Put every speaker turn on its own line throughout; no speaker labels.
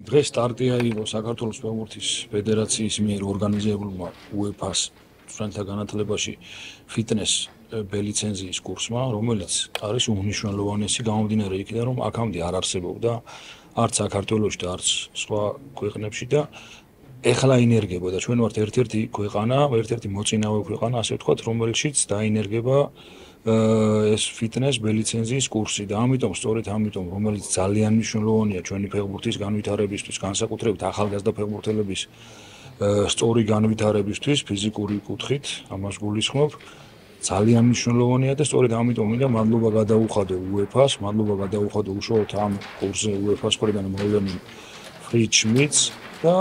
დღეს სტარტი აიღო საქართველოს ფეხბურთის ფედერაციის მიერ ორგანიზებულმა UEFA-ს სტუდენტთა განათლებაში ფიტნეს ბელიცენზიის კურსმა, რომელიც არის უმნიშვნელოვანესი გამომდინარე იქიდან, რომ აქამდე არ არსებობდა არც საქართველოში და არც სხვა ქვეყნებში და ეხლა ინერგება და ჩვენ ვართ ერთ-ერთი ქვეყანა, ერთ-ერთი მოწინავე ქვეყანა, ასე ვთქვათ, რომელშიც დაინერგება ეს ფიტნეს ბელიცენზიის კურსი და ამიტომ სწორედ ამიტომ რომელიც ძალიან მნიშვნელოვანია ჩვენი ფეხბურთის განვითარებისთვის, განსაკუთრებით ახალგაზრდა ფეხბურთელების სწორი განვითარებისთვის ფიზიკური კუთხით, ამას გულისხმობ, ძალიან მნიშვნელოვანია და სწორედ ამიტომ მინდა მადლობა გადაუხადო UEFA-ს, მადლობა გადაუხადო უშუალოდ ამ კურსზე UEFA-ს მხრიდან მოვლენილ ფრიდ შმიდტს და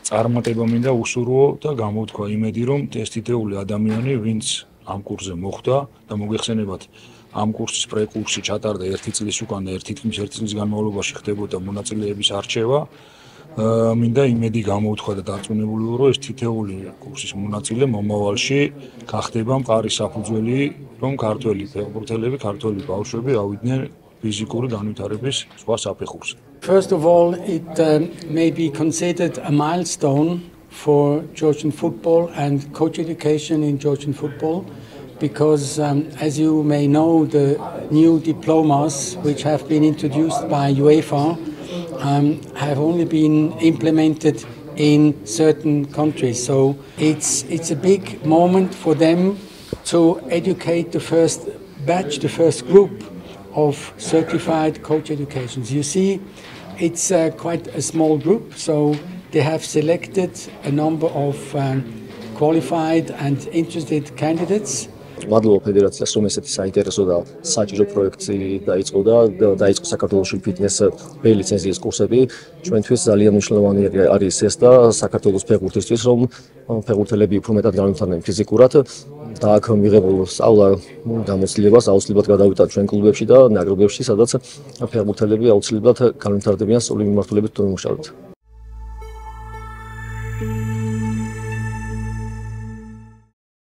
წარმატება მინდა უსურვო და გამოთქვა იმედი, რომ ეს თითეული ადამიანი, ვინც ამ კურსზე მოხვდა და მოგეხსენებათ ამ კურსის პრეკურსი ჩატარდა 1 წლის უკან და 1 წლის განმავლობაში ხდებოდა მონაწილეების არჩევა. მინდა იმედი გამოუთქვა და დარწმუნებული ვარ, რომ ეს თითეული კურსის მონაწილე მომავალში გახდება მყარი საფუძველი, რომ ქართველი ფეხბურთელები, ქართველი ბავშვები ავიდნენ ფიზიკური განვითარების სხვა საფეხურზე.
First of all, it may be considered a milestone for Georgian football and coach education in Georgian football because as you may know, the new diplomas which have been introduced by UEFA have only been implemented in certain countries. So it's a big moment for them to educate the first batch, the first group of certified coach educations. You see, it's quite a small group, so they have selected a number of qualified and interested candidates.
მადლობა ფედერაციას, რომ ესეთი საინტერესო და საჭირო პროექტი დაიწყო და დაიწყო საქართველოში ფიტნეს ბელიცენზიის კურსები. ჩვენთვის ძალიან მნიშვნელოვანი არის ეს და საქართველოს ფეხბურთისთვის, რომ ფეხბურთელები უფრო მეტად განვითარდნენ ფიზიკურად და აქ მიღებულ სწავლა გამოცდილებას აუცილებლად გადავიტან ჩვენ კლუბებში და ნაკრებებში, სადაც ფეხბურთელები აუცილებლად განვითარდებიან სწორი მიმართულებით თუ იმუშავებთ.